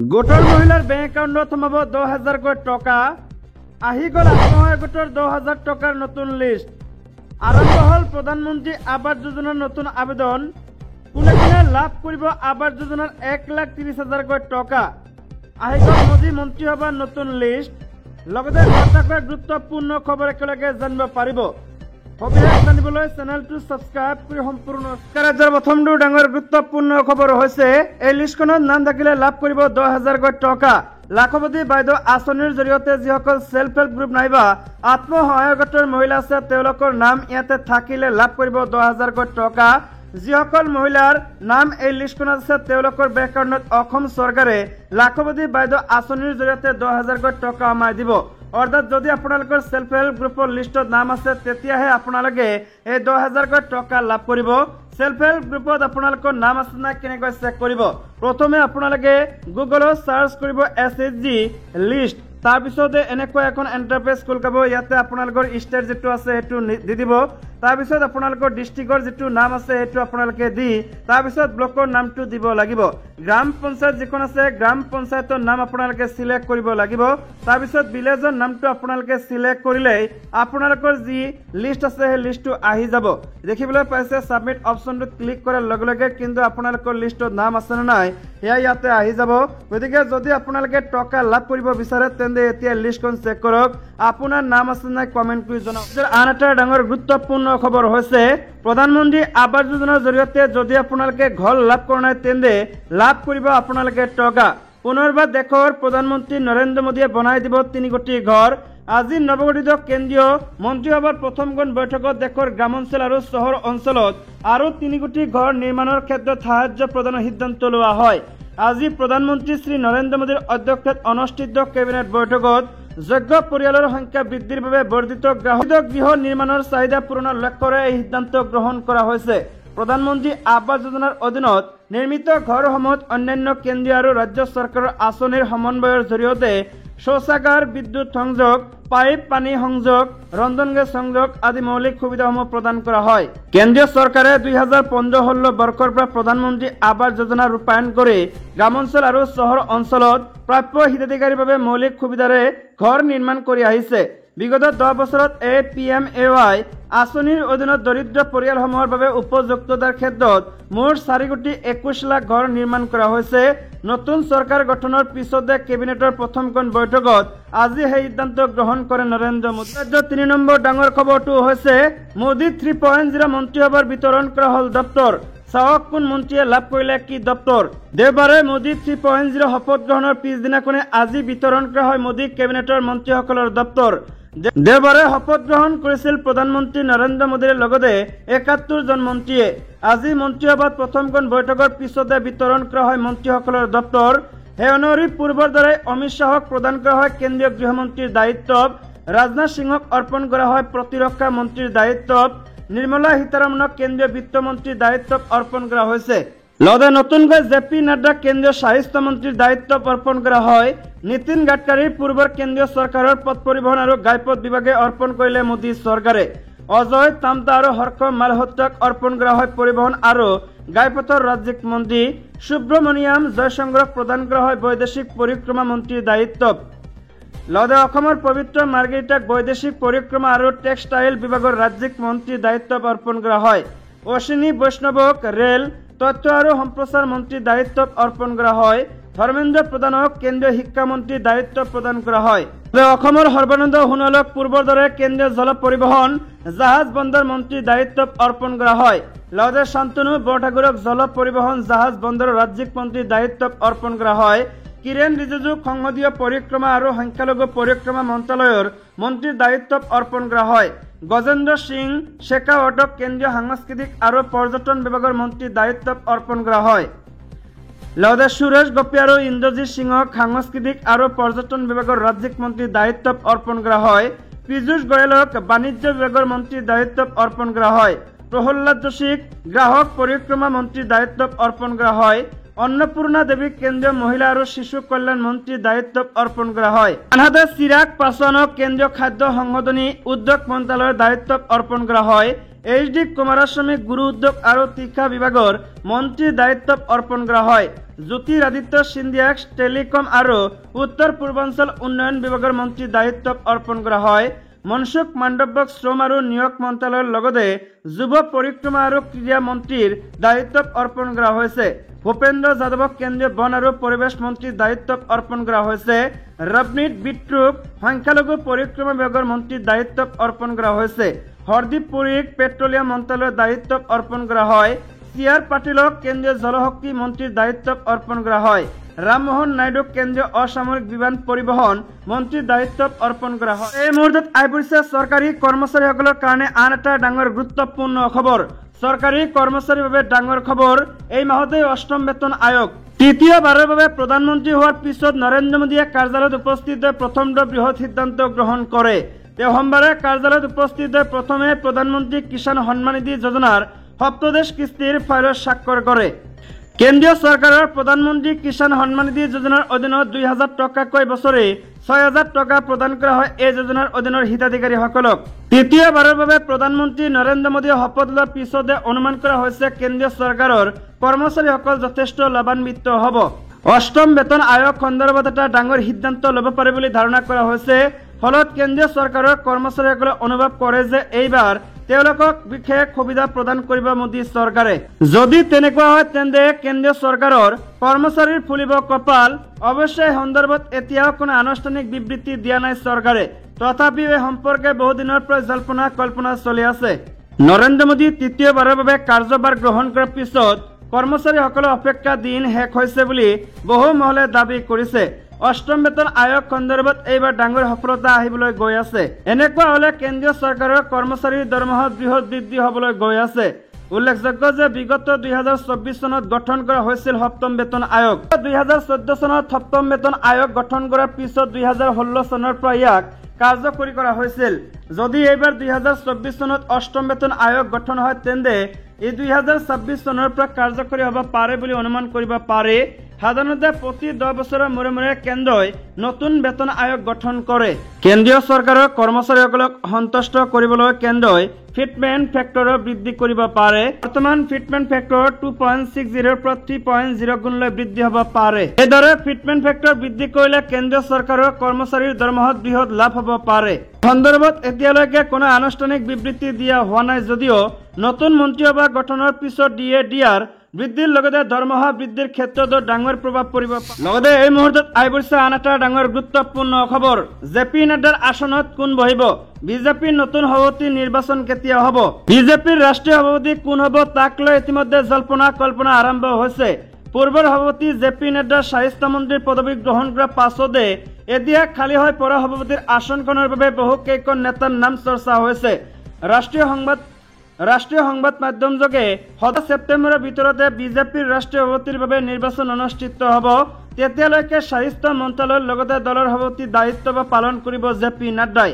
গোটৰ মহিলাৰ বেংক একাউণ্টত সোমাব 10,000 কোটি টকা। আহি গ'ল আত্মসহায়ক গোটৰ 10,000 টকাৰ নতুন লিষ্ট। আৰম্ভ হ'ল প্ৰধানমন্ত্ৰী আৱাস যোজনাৰ নতুন আবেদন। কোনে কোনে লাভ কৰিব আৱাস যোজনাৰ 1,30,000 কোটি টকা। আহি গ'ল মোদী মন্ত্ৰীসভাৰ নতুন লিষ্ট। লগতে নটাকৈ গুৰুত্বপূৰ্ণ খবৰ একেলগে জানিব পাৰিব। সবিশেষ জানিবলৈ চেনেলটো ছাবস্ক্ৰাইব কৰি সম্পূৰ্ণ ৰাজ্যৰ প্ৰথমটো ডাঙৰ গুৰুত্বপূৰ্ণ খবৰ হৈছে এই লিষ্টখনত নাম থাকিলে লাভ কৰিব 10,000 কোটি টকা। লাখপতি বাইদেউ আঁচনিৰ জৰিয়তে যিসকল সেলফ হেল্প গ্ৰুপ নাইবা আত্মসহায়ক গোটৰ মহিলা আছে তেওঁলোকৰ নাম ইয়াতে থাকিলে লাভ কৰিব 10,000 কোটি টকা। যিসকল মহিলাৰ নাম এই লিষ্টখনত আছে তেওঁলোকৰ বেংক একাউণ্টত অসম চৰকাৰে লাখপতি বাইদেউ আঁচনিৰ জৰিয়তে 10,000 কোটি টকা আমাই দিব। অৰ্থাৎ যদি আপোনালোকৰ সেলফ হেল্প গ্ৰুপৰ লিষ্টত নাম আছে তেতিয়াহে আপোনালোকে এই 10,000 কোটি টকা লাভ কৰিব। সেলফ হেল্প গ্ৰুপত আপোনালোকৰ নাম আছে না কেনেকৈ চেক কৰিব? প্ৰথমে আপোনালোকে গুগলত সাৰ্চ কৰিব SHG লিষ্ট। তাৰপিছতে এনেকৈ এখন এণ্টাৰপ্ৰাইজ খোল খাব। ইয়াতে আপোনালোকৰ ষ্টেট যিটো আছে সেইটো দি দিব। তাৰপিছত আপোনালোকৰ ডিষ্ট্ৰিক্টৰ যিটো নাম আছে সেইটো আপোনালোকে দি তাৰপিছত ব্লকৰ নামটো দিব লাগিব। গ্ৰাম পঞ্চায়ত যিখন আছে গ্ৰাম পঞ্চায়তৰ নাম আপোনালোকে সিলেক্ট কৰিব লাগিব। তাৰপিছত ভিলেজৰ নামটো আপোনালোকে সিলেক্ট কৰিলেই আপোনালোকৰ যি লিষ্ট আছে সেই লিষ্টটো আহি যাব। দেখিবলৈ পাইছে সাবমিট অপশ্যনটোত ক্লিক কৰাৰ লগে লগে কিন্তু আপোনালোকৰ লিষ্টত নাম আছে নে নাই সেয়া ইয়াতে আহি যাব। গতিকে যদি আপোনালোকে টকা লাভ কৰিব বিচাৰে তেন্তে এতিয়া লিষ্টখন চেক কৰক। আপোনাৰ নাম আছে নাই কমেণ্ট কৰি জনাওক। আন এটা ডাঙৰ গুৰুত্বপূৰ্ণ খবৰ হৈছে প্ৰধানমন্ত্ৰী আৱাস যোজনাৰ জৰিয়তে যদি আপোনালোকে ঘৰ লাভ কৰা নাই তেন্তে লাভ কৰিব আপোনালোকে টকা। পুনৰবাৰ দেশৰ প্ৰধানমন্ত্ৰী নৰেন্দ্ৰ মোদীয়ে বনাই দিব 3 কোটি ঘৰ। আজি নৱগঠিত কেন্দ্ৰীয় মন্ত্ৰীসভাৰ প্ৰথমখন বৈঠকত দেশৰ গ্ৰামাঞ্চল আৰু চহৰ অঞ্চলত আৰু 3 কোটি ঘৰ নিৰ্মাণৰ ক্ষেত্ৰত সাহায্য প্ৰদানৰ সিদ্ধান্ত লোৱা হয়। আজি প্ৰধানমন্ত্ৰী শ্ৰী নৰেন্দ্ৰ মোদীৰ অধ্যক্ষতাত অনুষ্ঠিত কেবিনেট বৈঠকত যোগ্য পৰিয়ালৰ সংখ্যা বৃদ্ধিৰ বাবে বৰ্ধিত গৃহ নিৰ্মাণৰ চাহিদা পূৰণৰ লক্ষ্যৰে এই সিদ্ধান্ত গ্ৰহণ কৰা হৈছে। প্ৰধানমন্ত্ৰী আৱাস যোজনাৰ অধীনত নিৰ্মিত ঘৰসমূহত অন্যান্য কেন্দ্ৰীয় আৰু ৰাজ্য চৰকাৰৰ আঁচনিৰ সমন্বয়ৰ জৰিয়তে শৌচাগাৰ, বিদ্যুৎ সংযোগ, পাইপ পানী সংযোগ, ৰন্ধন গেছ সংযোগ আদি মৌলিক সুবিধাসমূহ প্ৰদান কৰা হয়। কেন্দ্ৰীয় চৰকাৰে 2015-16 বৰ্ষৰ পৰা প্ৰধানমন্ত্ৰী আৱাস যোজনা ৰূপায়ণ কৰি গ্ৰামাঞ্চল আৰু চহৰ অঞ্চলত প্ৰাপ্য হিতাধিকাৰীৰ বাবে মৌলিক সুবিধাৰে ঘৰ নিৰ্মাণ কৰি আহিছে। বিগত 10 বছৰত PMAY আঁচনিৰ অধীনত দৰিদ্ৰ পৰিয়ালসমূহৰ বাবে উপযুক্ততাৰ ক্ষেত্ৰত মুঠ 4,21 লাখ ঘৰ নিৰ্মাণ কৰা হৈছে। নতুন চৰকাৰ গঠনৰ পিছতে কেবিনেটৰ প্ৰথমখন বৈঠকত আজি সেই সিদ্ধান্ত গ্ৰহণ কৰে নৰেন্দ্ৰ মোদী। 3 নম্বৰ ডাঙৰ খবৰটো হৈছে মোদী 3.0 মন্ত্ৰীসভাৰ বিতৰণ কৰা হ'ল দপ্তৰ। চাওক কোন মন্ত্ৰীয়ে লাভ কৰিলে কি দপ্তৰ। দেওবাৰে মোদী 3.0 শপত গ্ৰহণৰ পিছদিনাখনে আজি বিতৰণ কৰা হয় মোদী কেবিনেটৰ মন্ত্ৰীসকলৰ দপ্তৰ। দেওবাৰে শপত গ্ৰহণ কৰিছিল প্ৰধানমন্ত্ৰী নৰেন্দ্ৰ মোদীৰ লগতে 71 জন মন্ত্ৰীয়ে। আজি মন্ত্ৰীসভাত প্ৰথমখন বৈঠকৰ পিছতে বিতৰণ কৰা হয় মন্ত্ৰীসকলৰ দপ্তৰ। সেই অনুসৰি পূৰ্বৰ দৰে অমিত শ্বাহক প্ৰদান কৰা হয় কেন্দ্ৰীয় গৃহমন্ত্ৰীৰ দায়িত্ব। ৰাজনাথ সিঙক অৰ্পণ কৰা হয় প্ৰতিৰক্ষা মন্ত্ৰীৰ দায়িত্ব। নিৰ্মলা সীতাৰমণক কেন্দ্ৰীয় বিত্তমন্ত্ৰীৰ দায়িত্ব অৰ্পণ কৰা হৈছে। লগতে নতুনকৈ JP নাড্ডাক কেন্দ্ৰীয় স্বাস্থ্য মন্ত্ৰীৰ দায়িত্ব অৰ্পণ কৰা হয়। নীতিন গাডকাৰীৰ পূৰ্বৰ কেন্দ্ৰীয় চৰকাৰৰ পথ পৰিবহণ আৰু ঘাইপথ বিভাগে অৰ্পণ কৰিলে মোদী চৰকাৰে। অজয় টামটা আৰু হৰ্ষ মালহোত্ৰাক অৰ্পণ কৰা হয় পৰিবহণ আৰু ঘাইপথৰ ৰাজ্যিক মন্ত্ৰী। সুব্ৰমণিয়াম জয়শংকৰক প্ৰদান কৰা হয় বৈদেশিক পৰিক্ৰমা মন্ত্ৰীৰ দায়িত্ব। লগতে অসমৰ পবিত্ৰ মাৰ্গেৰিটাক বৈদেশিক পৰিক্ৰমা আৰু টেক্সটাইল বিভাগৰ ৰাজ্যিক মন্ত্ৰীৰ দায়িত্ব অৰ্পণ কৰা হয়। অশ্বিনী বৈষ্ণৱক ৰেল, তথ্য আৰু সম্প্ৰচাৰ মন্ত্ৰীৰ দায়িত্ব অৰ্পণ কৰা হয়। ধৰ্মেন্দ্ৰ প্ৰধানক কেন্দ্ৰীয় শিক্ষা মন্ত্ৰীৰ দায়িত্ব প্ৰদান কৰা হয়। অসমৰ সৰ্বানন্দ সোণোৱালক পূৰ্বৰ দৰে কেন্দ্ৰীয় জল পৰিবহণ জাহাজ বন্দৰ মন্ত্ৰীৰ দায়িত্ব অৰ্পণ কৰা হয়। লগতে শান্তনু বৰঠাকুৰক জল পৰিবহণ জাহাজ বন্দৰৰ ৰাজ্যিক মন্ত্ৰীৰ দায়িত্ব অৰ্পণ কৰা হয়। কিৰেণ ৰিজিজুক সংসদীয় পৰিক্ৰমা আৰু সংখ্যালঘু পৰিক্ৰমা মন্ত্ৰালয়ৰ মন্ত্ৰীৰ দায়িত্ব অৰ্পণ কৰা হয়। গজেন্দ্ৰ সিং শেখাৱতক কেন্দ্ৰীয় সাংস্কৃতিক আৰু পৰ্যটন বিভাগৰ মন্ত্ৰীৰ দায়িত্ব অৰ্পণ কৰা হয়। লগতে সুৰেশ গোপী আৰু ইন্দ্ৰজিৎ সিঙক সাংস্কৃতিক আৰু পৰ্যটন বিভাগৰ ৰাজ্যিক মন্ত্ৰীৰ দায়িত্ব অৰ্পণ কৰা হয়। পীযুষ গোয়েলক বাণিজ্য বিভাগৰ মন্ত্ৰীৰ দায়িত্ব অৰ্পণ কৰা হয়। প্ৰহ্লাদ যোশীক গ্ৰাহক পৰিক্ৰমা মন্ত্ৰীৰ দায়িত্ব অৰ্পণ কৰা হয়। অন্নপূৰ্ণা দেৱীক কেন্দ্ৰীয় মহিলা আৰু শিশু কল্যাণ মন্ত্ৰীৰ দায়িত্ব অৰ্পণ কৰা হয়। আনহাতে চিৰাগ পাছোৱানক কেন্দ্ৰীয় খাদ্য সংশোধনী উদ্যোগ মন্ত্ৰালয়ৰ দায়িত্ব অৰ্পণ কৰা হয়। এইচ.ডি. কুমাৰস্বামী গুৰু উদ্যোগ আৰু তীখা বিভাগৰ মন্ত্ৰীৰ দায়িত্ব অৰ্পণ কৰা হয়। জ্যোতিৰাদিত্য সিন্ধিয়াক টেলিকম আৰু উত্তৰ পূৰ্বাঞ্চল উন্নয়ন বিভাগৰ মন্ত্ৰীৰ দায়িত্ব অৰ্পণ কৰা হয়। মনসুখ মাণ্ডব্যক শ্ৰম আৰু নিয়োগ মন্ত্ৰালয়ৰ লগতে যুৱ পৰিক্ৰমা আৰু ক্ৰীড়া মন্ত্ৰীৰ দায়িত্ব অৰ্পণ কৰা হৈছে। ভূপেন্দ্ৰ যাদৱক কেন্দ্ৰীয় বন আৰু পৰিৱেশ মন্ত্ৰীৰ দায়িত্ব অৰ্পণ কৰা হৈছে। ৰৱনীত বিট্টুক সংখ্যালঘু পৰিক্ৰমা বিভাগৰ মন্ত্ৰীৰ দায়িত্ব অৰ্পণ কৰা হৈছে। হৰদীপ পুৰীক পেট্ৰলিয়াম মন্ত্ৰালয়ৰ দায়িত্ব অৰ্পণ কৰা হয়। চি.আৰ. পাটিলক কেন্দ্ৰীয় জলশক্তি মন্ত্ৰীৰ দায়িত্ব অৰ্পণ কৰা হয়। ৰামমোহন নাইডুক কেন্দ্ৰীয় অসামৰিক বিমান পৰিবহণ মন্ত্ৰীৰ দায়িত্ব অৰ্পণ কৰা হয়। এই মুহূৰ্তত আহি পৰিছে চৰকাৰী কৰ্মচাৰীসকলৰ কাৰণে আন এটা ডাঙৰ গুৰুত্বপূৰ্ণ খবৰ। চৰকাৰী কৰ্মচাৰীৰ বাবে ডাঙৰ খবৰ, এই মাহতে অষ্টম বেতন আয়োগ তৃতীয়বাৰৰ বাবে প্ৰধানমন্ত্ৰী হোৱাৰ পিছত নৰেন্দ্ৰ মোদীয়ে কাৰ্যালয়ত উপস্থিত হৈ প্ৰথমটো বৃহৎ সিদ্ধান্ত গ্ৰহণ কৰে। তেওঁ সোমবাৰে কাৰ্যালয়ত উপস্থিত হৈ প্ৰথমে প্ৰধানমন্ত্ৰী কিষাণ সন্মান নিধি যোজনাৰ সপ্তদশ কিস্তিৰ ফাইলত স্বাক্ষৰ কৰে। কেন্দ্ৰীয় চৰকাৰৰ প্ৰধানমন্ত্ৰী কিষাণ সন্মান নিধি যোজনাৰ অধীনত 2,000 টকাকৈ বছৰে 6,000 টকা প্ৰদান কৰা হয় এই যোজনাৰ অধীনৰ হিতাধিকাৰীসকলক। তৃতীয়বাৰৰ বাবে প্ৰধানমন্ত্ৰী নৰেন্দ্ৰ মোদীয়ে শপত লোৱাৰ পিছতে অনুমান কৰা হৈছে কেন্দ্ৰীয় চৰকাৰৰ কৰ্মচাৰীসকল যথেষ্ট লাভান্বিত হ'ব। অষ্টম বেতন আয়োগ সন্দৰ্ভত এটা ডাঙৰ সিদ্ধান্ত ল'ব পাৰে বুলি ধাৰণা কৰা হৈছে। ফলত কেন্দ্ৰীয় চৰকাৰৰ কৰ্মচাৰীসকলে অনুভৱ কৰে যে এইবাৰ তেওঁলোকক বিশেষ সুবিধা প্ৰদান কৰিব মোদী চৰকাৰে। যদি তেনেকুৱা হয় তেন্তে কেন্দ্ৰীয় চৰকাৰৰ কৰ্মচাৰীৰ ফুলিব কপাল। অৱশ্যে এই সন্দৰ্ভত এতিয়াও কোনো আনুষ্ঠানিক বিবৃতি দিয়া নাই চৰকাৰে। তথাপিও এই সম্পৰ্কে বহুদিনৰ পৰা জল্পনা কল্পনা চলি আছে। নৰেন্দ্ৰ মোদী তৃতীয়বাৰৰ বাবে কাৰ্যভাৰ গ্ৰহণ কৰাৰ পিছত কৰ্মচাৰীসকলৰ অপেক্ষা দিন শেষ হৈছে বুলি বহু মহলে দাবী কৰিছে। অষ্টম বেতন আয়োগ সন্দৰ্ভত এইবাৰ ডাঙৰ সফলতা আহিবলৈ গৈ আছে। এনেকুৱা হলে কেন্দ্ৰীয় চৰকাৰৰ কৰ্মচাৰীৰ দৰমহাত বৃহৎ বৃদ্ধি হ'বলৈ গৈ আছে। উল্লেখযোগ্য যে বিগত 2024 চনত গঠন কৰা হৈছিল সপ্তম বেতন আয়োগ। 2014 চনত সপ্তম বেতন আয়োগ গঠন কৰাৰ পিছত 2016 চনৰ পৰা ইয়াক কাৰ্যকৰী কৰা হৈছিল। যদি এইবাৰ 2024 চনত অষ্টম বেতন আয়োগ গঠন হয় তেন্তে এই 2026 চনৰ পৰা কাৰ্যকৰী হ'ব পাৰে বুলি অনুমান কৰিব পাৰি। সাধাৰণতে প্ৰতি 10 বছৰৰ মূৰে মূৰে কেন্দ্ৰই নতুন বেতন আয়োগ গঠন কৰে। কেন্দ্ৰীয় চৰকাৰৰ কৰ্মচাৰীসকলক সন্তুষ্ট কৰিবলৈ কেন্দ্ৰই ফিটমেন্ট ফেক্টৰ বৃদ্ধি কৰিব পাৰে। বৰ্তমান ফিটমেন্ট ফেক্টৰ 2.60 পৰা 3.0 গুণলৈ বৃদ্ধি হ'ব পাৰে। এইদৰে ফিটমেন্ট ফেক্টৰ বৃদ্ধি কৰিলে কেন্দ্ৰীয় চৰকাৰৰ কৰ্মচাৰীৰ দৰমহাত বৃহৎ লাভ হ'ব পাৰে। সন্দৰ্ভত এতিয়ালৈকে কোনো আনুষ্ঠানিক বিবৃতি দিয়া হোৱা নাই যদিও নতুন মন্ত্ৰীসভা গঠনৰ পিছত দিয়াৰ বৃদ্ধিৰ লগতে দৰমহা বৃদ্ধিৰ ক্ষেত্ৰতো ডাঙৰ প্ৰভাৱ পৰিব। লগতে এই মুহূৰ্তত আহি পৰিছে আন এটা ডাঙৰ গুৰুত্বপূৰ্ণ খবৰ। জে.পি. নাড্ডাৰ আসনত কোন বহিব? বিজেপিৰ নতুন সভাপতি নিৰ্বাচন কেতিয়া হ'ব? বিজেপিৰ ৰাষ্ট্ৰীয় সভাপতি কোন হ'ব তাক লৈ ইতিমধ্যে জল্পনা কল্পনা আৰম্ভ হৈছে। পূৰ্বৰ সভাপতি জে.পি. নাড্ডা স্বাস্থ্য মন্ত্ৰীৰ পদবী গ্ৰহণ কৰাৰ পাছতে এতিয়া খালী হৈ পৰা সভাপতিৰ আসনখনৰ বাবে বহু কেইখন নেতাৰ নাম চৰ্চা হৈছে। ৰাষ্ট্ৰীয় সংবাদ মাধ্যমযোগে 7 ছেপ্টেম্বৰৰ ভিতৰতে বিজেপিৰ ৰাষ্ট্ৰীয় সভাপতিৰ বাবে নিৰ্বাচন অনুষ্ঠিত হ'ব। তেতিয়ালৈকে স্বাস্থ্য মন্ত্ৰালয়ৰ লগতে দলৰ সভাপতিৰ দায়িত্ব পালন কৰিব জে.পি. নাড্ডাই।